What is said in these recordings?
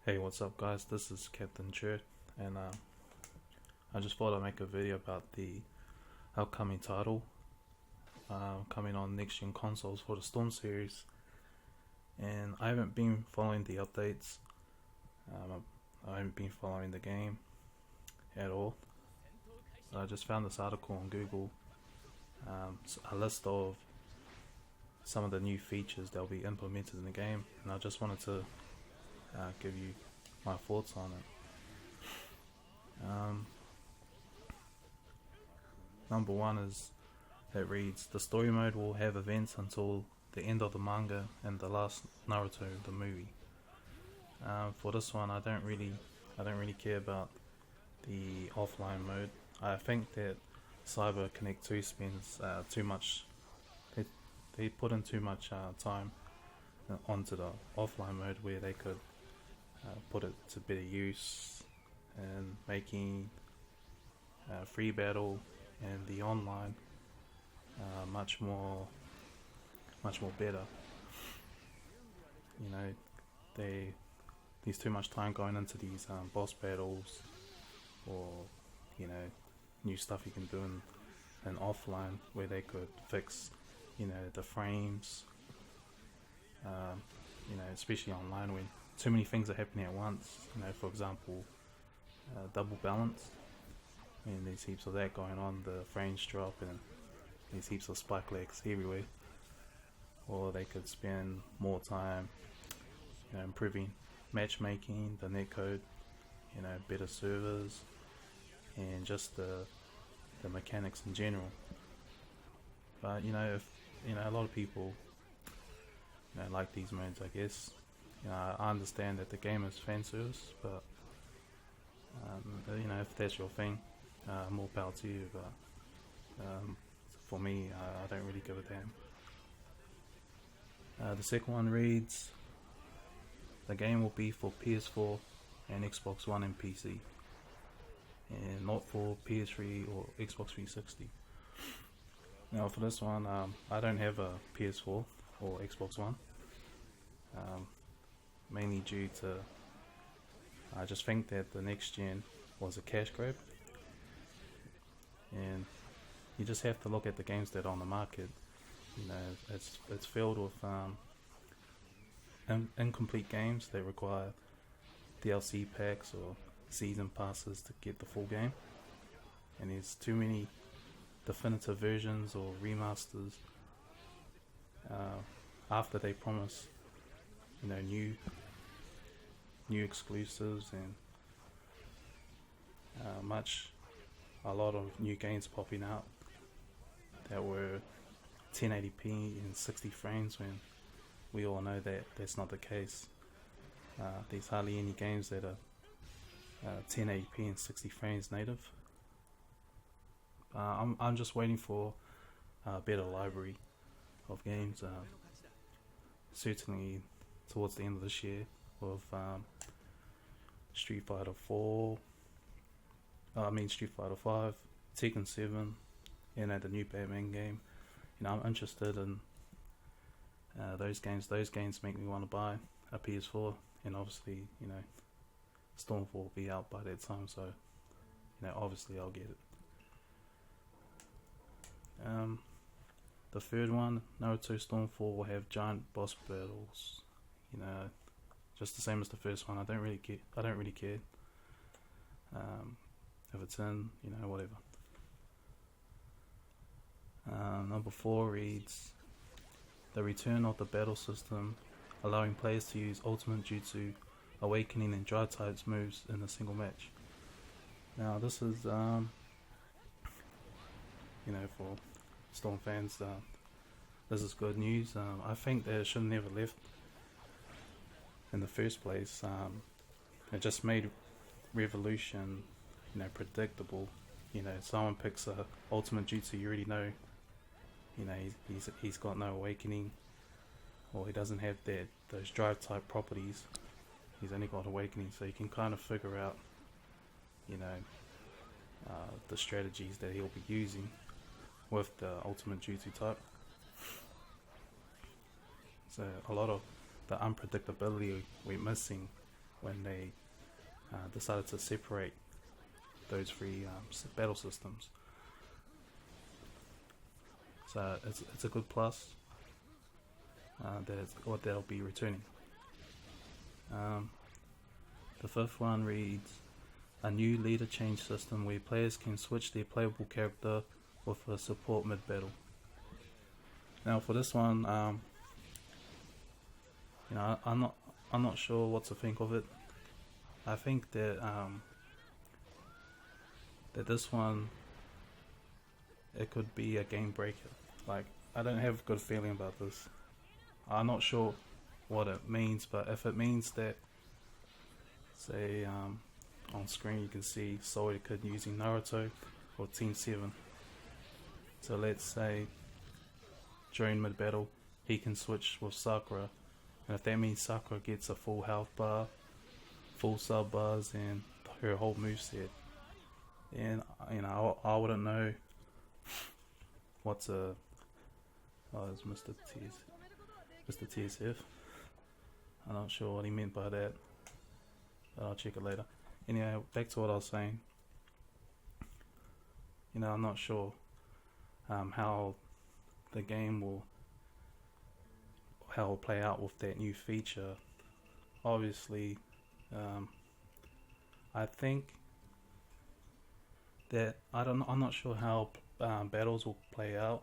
Hey, what's up, guys? This is CaptainChurrr, and I just thought I'd make a video about the upcoming title coming on next gen consoles for the Storm series. And I haven't been following the updates, I haven't been following the game at all. So I just found this article on Google, a list of some of the new features that will be implemented in the game, and I just wanted to give you my thoughts on it. Number one is, it reads, the story mode will have events until the end of the manga and the last Naruto, the movie. For this one, I don't really care about the offline mode. I think that Cyber Connect 2 spends too much. They put in too much time onto the offline mode, where they could put it to better use and making free battle and the online much more better. You know, there's too much time going into these boss battles, or new stuff you can do in offline, where they could fix the frames, especially online when too many things are happening at once. For example, double balance, and there's heaps of that going on, the frames drop and there's heaps of spike lags everywhere. Or they could spend more time improving matchmaking, the netcode, better servers, and just the mechanics in general. But if a lot of people like these modes, I guess. I understand that the game is fan service, but if that's your thing, more power to you. But for me, I don't really give a damn. The second one reads, the game will be for PS4 and Xbox One and PC, and not for PS3 or Xbox 360. Now for this one, I don't have a PS4 or Xbox One, mainly due to, I just think that the next gen was a cash grab, and you just have to look at the games that are on the market. It's filled with incomplete games that require DLC packs or season passes to get the full game, and there's too many definitive versions or remasters after they promise new exclusives and a lot of new games popping out that were 1080p in 60 frames, when we all know that that's not the case. There's hardly any games that are 1080p in 60 frames native. I'm just waiting for a better library of games, certainly towards the end of this year, with Street Fighter 5, Tekken 7, and the new Batman game. I'm interested in those games. Those games make me want to buy a PS4, and obviously, Stormfall will be out by that time, so obviously I'll get it. The third one, Naruto Stormfall, will have giant boss battles. Just the same as the first one. I don't really care. If it's in, whatever. Number 4 reads, the return of the battle system, allowing players to use Ultimate Jutsu, Awakening, and Dry types moves in a single match. Now this is, for Storm fans, this is good news. I think that it should have never left in the first place. It just made Revolution, predictable. Someone picks a Ultimate Jutsu, you already know, he's got no Awakening, or he doesn't have those drive type properties. He's only got Awakening, so you can kind of figure out, the strategies that he'll be using with the Ultimate Jutsu type. So a lot of the unpredictability we're missing when they decided to separate those three battle systems. So it's a good plus that'll be returning. The fifth one reads, a new leader change system where players can switch their playable character with a support mid-battle. Now for this one, I'm not sure what to think of it. I think that this one, it could be a game breaker. Like, I don't have a good feeling about this. I'm not sure what it means, but if it means that, say, on screen you can see Soya using Naruto or Team 7. So let's say during mid battle he can switch with Sakura, and if that means Sakura gets a full health bar, full sub bars, and her whole moveset, and I wouldn't know what's it's Mr. TSF. I'm not sure what he meant by that, but I'll check it later. Anyway, back to what I was saying. I'm not sure how the game will play out with that new feature. Obviously, I think that I'm not sure how battles will play out.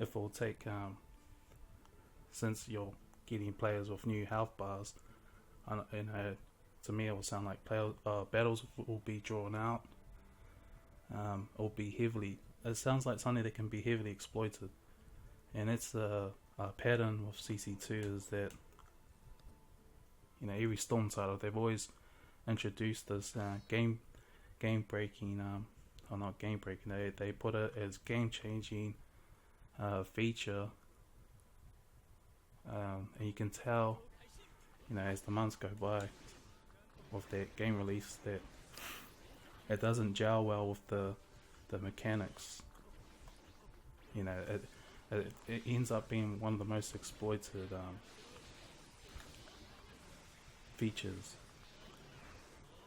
If it will take, since you're getting players with new health bars, to me it will sound like battles will be drawn out. It sounds like something that can be heavily exploited, and it's a pattern with CC2 is that every Storm title they've always introduced this game breaking, or not game breaking, they put it as game changing feature, and you can tell as the months go by with that game release that it doesn't gel well with the mechanics. It ends up being one of the most exploited features,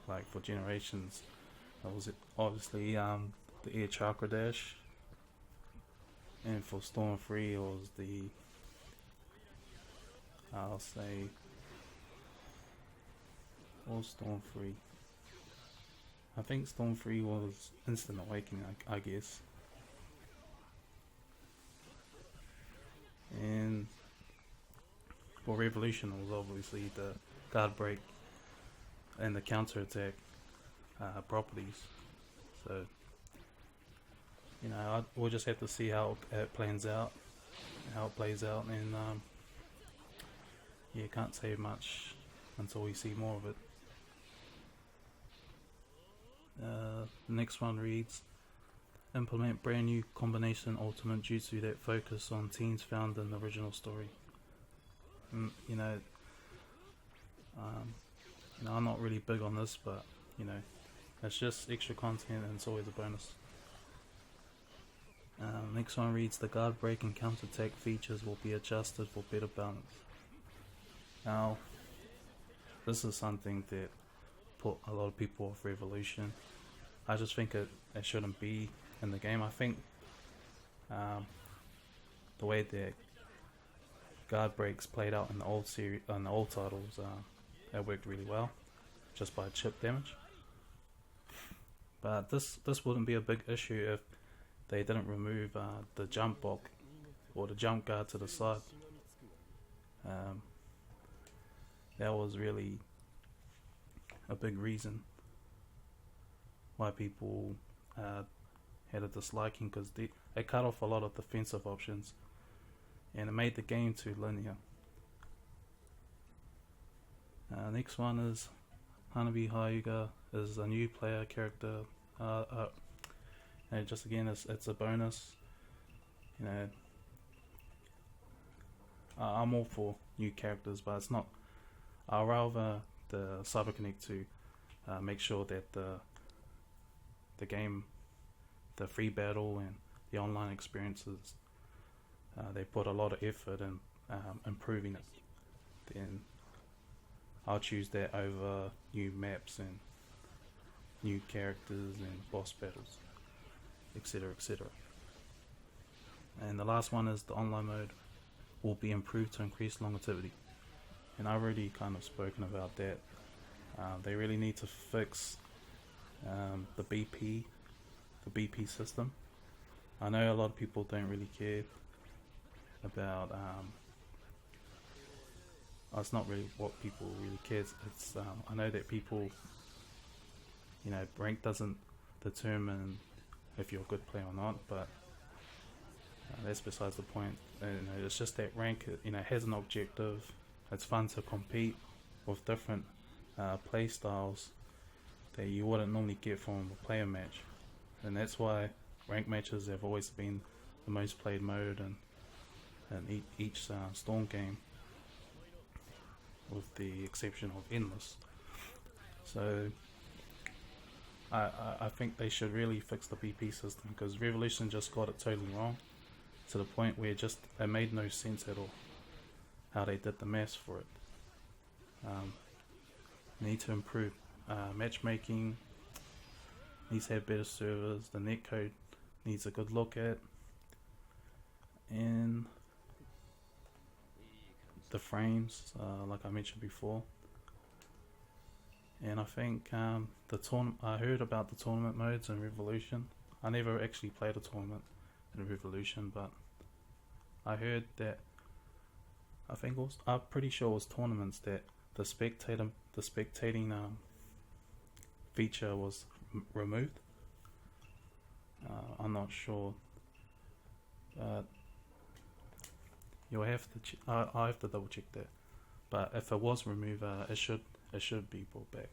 like for generations. That was obviously the air chakra dash, and for Storm 3 it was Storm 3. I think Storm 3 was Instant Awakening, I guess. And for Revolution it was obviously the guard break and the counter attack properties. So we'll just have to see how it plays out, and can't say much until we see more of it. The next one reads, implement brand new combination ultimate jutsu that focus on teams found in the original story. I'm not really big on this, but it's just extra content and it's always a bonus. Next one reads, the guard break and counter attack features will be adjusted for better balance. Now, this is something that put a lot of people off Revolution. I just think it shouldn't be in the game. I think the way that guard breaks played out in the old series, in the old titles, it worked really well, just by chip damage. But this wouldn't be a big issue if they didn't remove the jump block or the jump guard to the side. That was really a big reason why people had a disliking, because they cut off a lot of defensive options and it made the game too linear. Next one is Hanabi Hyuga is a new player character, and just again it's a bonus. I'm all for new characters, but it's not. I'd rather the CyberConnect to make sure that the game, the free battle and the online experiences, they put a lot of effort in improving it, then I'll choose that over new maps and new characters and boss battles, etc. etc. And the last one is the online mode will be improved to increase longevity. And I've already kind of spoken about that. They really need to fix the BP system. I know a lot of people don't really care about. It's not really what people really cares. It's I know that people, rank doesn't determine if you're a good player or not, but that's besides the point. It's just that rank, has an objective. It's fun to compete with different play styles that you wouldn't normally get from a player match, and that's why rank matches have always been the most played mode in each Storm game, with the exception of Endless. So I think they should really fix the BP system, because Revolution just got it totally wrong, to the point where it made no sense at all how they did the maths for it. Need to improve matchmaking, needs to have better servers, the netcode needs a good look at, and the frames, like I mentioned before. And I think I heard about the tournament modes in Revolution. I never actually played a tournament in Revolution, but I heard that I'm pretty sure it was tournaments that the spectating feature was removed. I'm not sure. You'll have to. I have to double check that. But if it was removed, it should be brought back.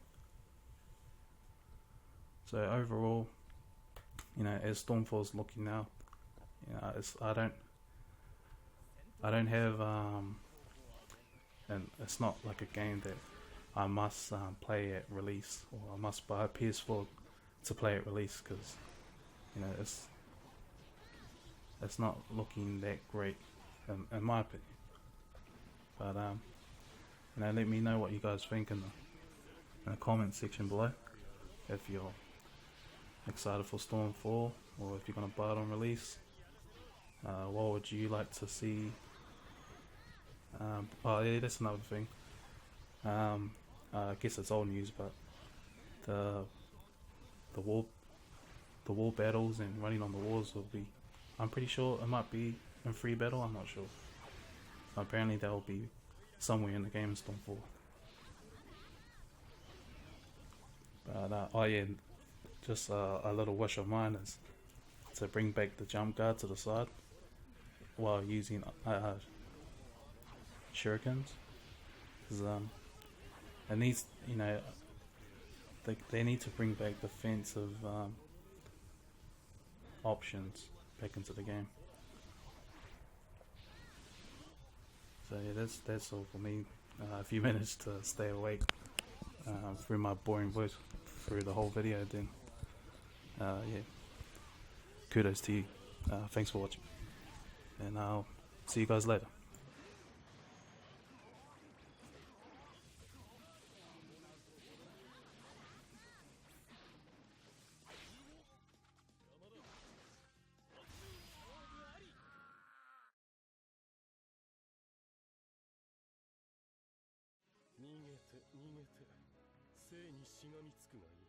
So overall, as Stormfall's looking now, I don't have and it's not like a game that I must play at release, or I must buy a PS4 to play at release, because it's not looking that great in my opinion. But let me know what you guys think in the comment section below, if you're excited for Stormfall, or if you're gonna buy it on release. What would you like to see? That's another thing. I guess it's old news, but the wall battles and running on the walls will be. I'm pretty sure it might be in free battle. I'm not sure. Apparently, that will be somewhere in the game in Stormfall. But just a little wish of mine is to bring back the jump guard to the side while using shurikens, because it needs, they need to bring back defensive options back into the game. So yeah, that's all for me. If you managed to stay awake through my boring voice through the whole video, then kudos to you. Thanks for watching, and I'll see you guys later.逃げて逃げて生にしがみつくがいい。